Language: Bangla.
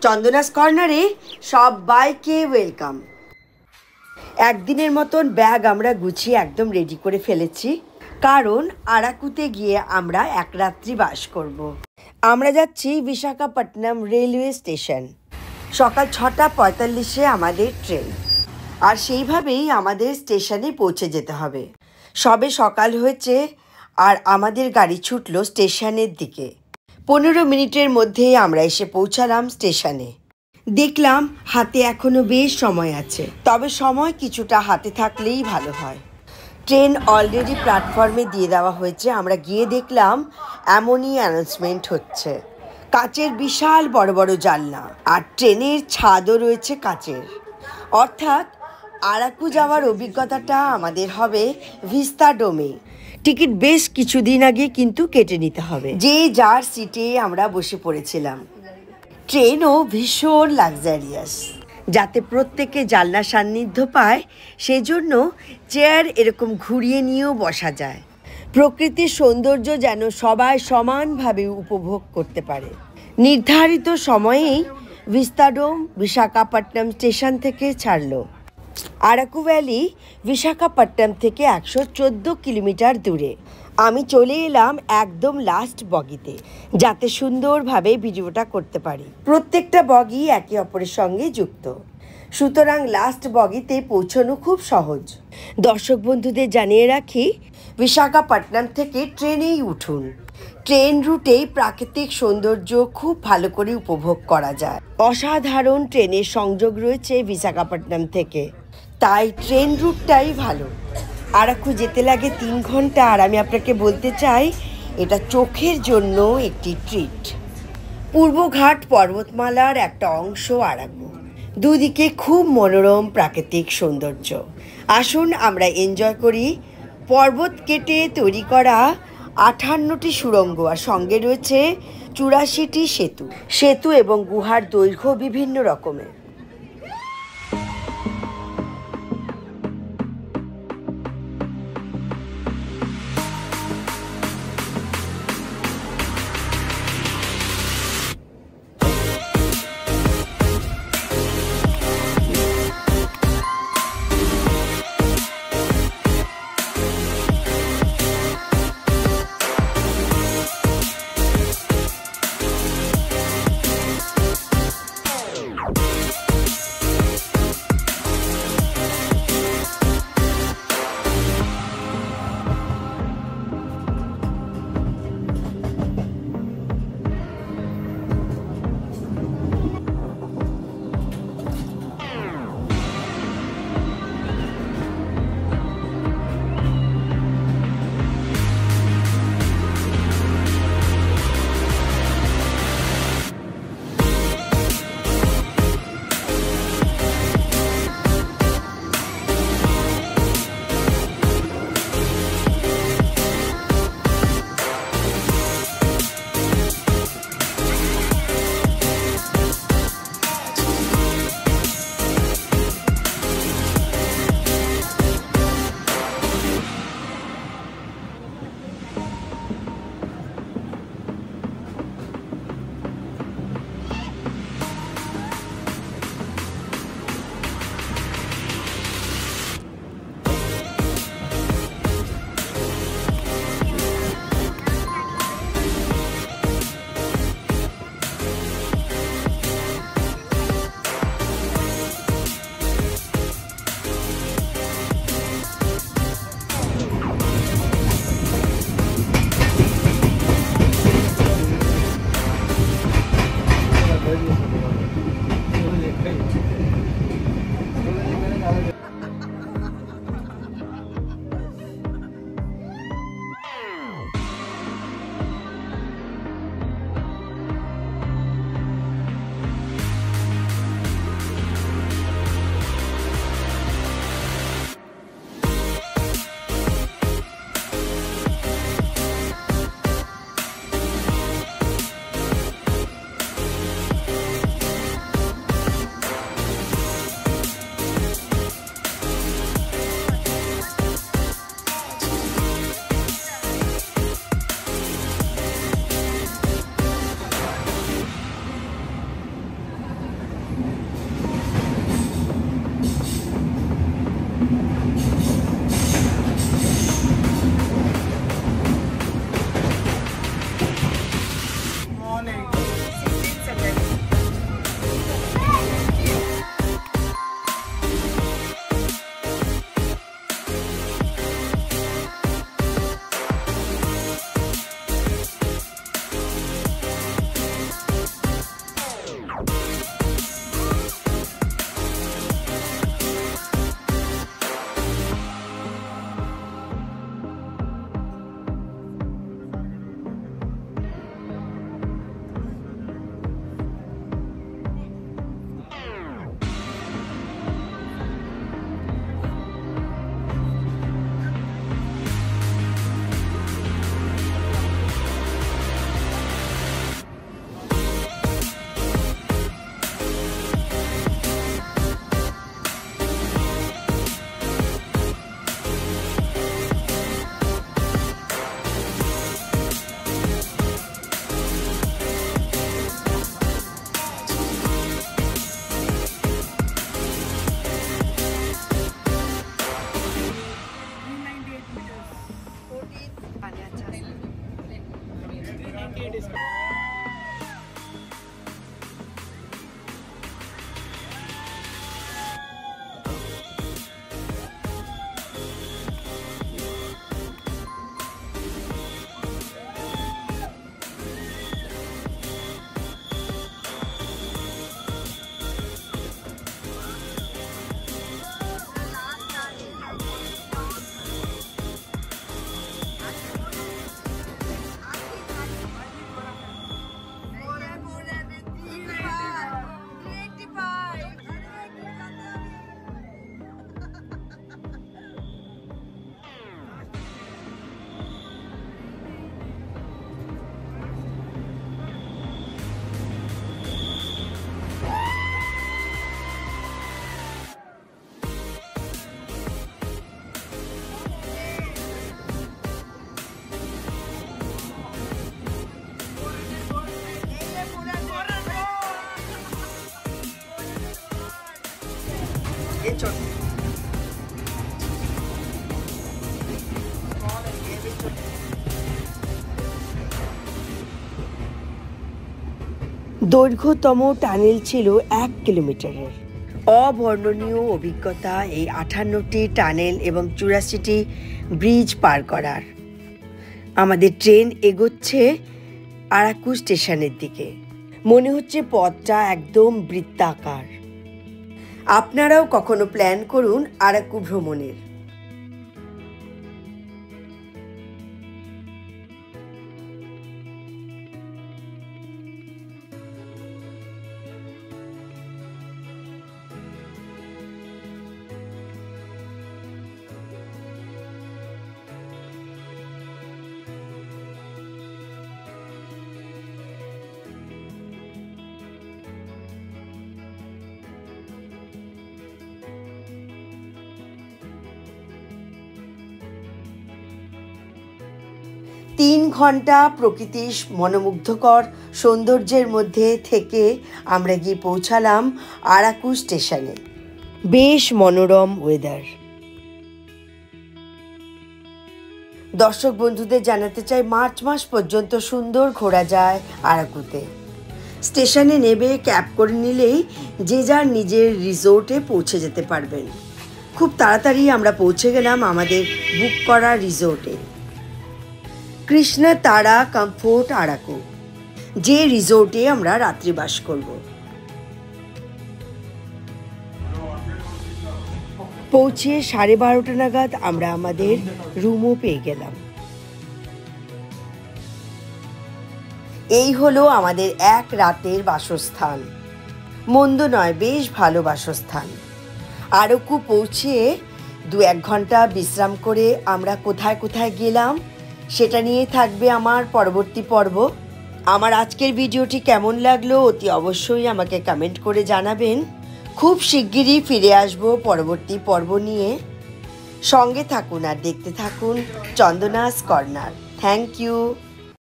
চন্দনাস কর্নারে সবাইকে ওয়েলকাম। একদিনের মতন ব্যাগ আমরা গুছিয়ে একদম রেডি করে ফেলেছি, কারণ আরাকুতে গিয়ে আমরা এক রাত্রি বাস করব। আমরা যাচ্ছি বিশাখাপট্টনম রেলওয়ে স্টেশন। সকাল 6:45-এ আমাদের ট্রেন, আর সেইভাবেই আমাদের স্টেশনে পৌঁছে যেতে হবে। সবে সকাল হয়েছে আর আমাদের গাড়ি ছুটলো স্টেশনের দিকে। 15 মিনিটের মধ্যেই আমরা এসে পৌঁছালাম স্টেশনে। দেখলাম হাতে এখনো বেশ সময় আছে, তবে সময় কিছুটা হাতে থাকলেই ভালো হয়। ট্রেন অলরেডি প্ল্যাটফর্মে দিয়ে দেওয়া হয়েছে। আমরা গিয়ে দেখলাম এমনই অ্যানাউন্সমেন্ট হচ্ছে। কাচের বিশাল বড় বড় জানলা, আর ট্রেনের ছাদও রয়েছে কাচের। অর্থাৎ আরাকু যাওয়ার অভিজ্ঞতাটা আমাদের হবে ভিস্তাডোমে। টিকিট বেশ কিছুদিন আগে কিন্তু কেটে নিতে হবে। যে যার সিটে আমরা বসে পড়েছিলাম। ট্রেনও ভীষণ লাক্সারিয়াস, যাতে প্রত্যেকে জানলা সান্নিধ্য পায় সেজন্য চেয়ার এরকম ঘুরিয়ে নিয়েও বসা যায়। প্রকৃতির সৌন্দর্য যেন সবাই সমানভাবে উপভোগ করতে পারে। নির্ধারিত সময়েই ভিস্তাডোম বিশাখাপট্টনম স্টেশন থেকে ছাড়লো। আরাকু ভ্যালি বিশাখাপট্টনম থেকে 114 কিলোমিটার দূরে। আমি চলে এলাম একদম লাস্ট বগিতে, যাতে সুন্দরভাবে ভিডিওটা করতে পারি। প্রত্যেকটা বগি একে অপরের সঙ্গে যুক্ত, সুতরাং লাস্ট বগিতে পৌঁছানো খুব সহজ। দর্শক বন্ধুদের জানিয়ে রাখি, বিশাখাপট্টনম থেকে ট্রেনেই উঠুন। ট্রেন রুটেই প্রাকৃতিক সৌন্দর্য খুব ভালো করে উপভোগ করা যায়। অসাধারণ ট্রেনের সংযোগ রয়েছে বিশাখাপট্টনম থেকে, তাই ট্রেন রুটটাই ভালো। আরাকু যেতে লাগে 3 ঘন্টা, আর আমি আপনাকে বলতে চাই এটা চোখের জন্য একটি ট্রিট। পূর্বঘাট পর্বতমালার একটা অংশ আরাকু, দুদিকে খুব মনোরম প্রাকৃতিক সৌন্দর্য। আসুন আমরা এনজয় করি পর্বত কেটে তৈরি করা 58টি সুড়ঙ্গ, আর সঙ্গে রয়েছে 84টি সেতু এবং গুহার দৈর্ঘ্য বিভিন্ন রকমের। দৈর্ঘ্যতম টানেল ছিল 1 কিলোমিটারের। অবর্ণনীয় অভিজ্ঞতা এই 58টি টানেল এবং 84টি ব্রিজ পার করার। আমাদের ট্রেন এগোচ্ছে আরাকু স্টেশনের দিকে। মনে হচ্ছে পথটা একদম বৃত্তাকার। আপনারাও কখনো প্ল্যান করুন আরাকু ভ্রমণের। তিন ঘন্টা প্রকৃতির মনোমুগ্ধকর সৌন্দর্যের মধ্যে থেকে আমরা গিয়ে পৌঁছালাম আরাকু স্টেশনে। বেশ মনোরম ওয়েদার। দর্শক বন্ধুদের জানাতে চাই, মার্চ মাস পর্যন্ত সুন্দর ঘোরা যায় আরাকুতে। স্টেশনে নেমে ক্যাব করে নিলেই যে যার নিজের রিসোর্টে পৌঁছে যেতে পারবেন। খুব তাড়াতাড়ি আমরা পৌঁছে গেলাম আমাদের বুক করা রিসোর্টে, কৃষ্ণ তারা কমফোর্ট আরাকু, যে রিসোর্টে আমরা রাত্রিবাস করব। পৌঁছে 12:30 নাগাদ আমরা আমাদের রুমও পেয়ে গেলাম। এই হলো আমাদের এক রাতের বাসস্থান। মন্দ নয়, বেশ ভালো বাসস্থান। আরাকু পৌঁছে 2-1 ঘন্টা বিশ্রাম করে আমরা কোথায় কোথায় গেলাম সেটা নিয়ে থাকবে আমার পরবর্তী পর্ব। আমার আজকের ভিডিওটি কেমন লাগলো অতি অবশ্যই আমাকে কমেন্ট করে জানাবেন। খুব শিগগিরই ফিরে আসব পরবর্তী পর্ব নিয়ে। সঙ্গে থাকুন আর দেখতে থাকুন চন্দনাস কর্নার। Thank you.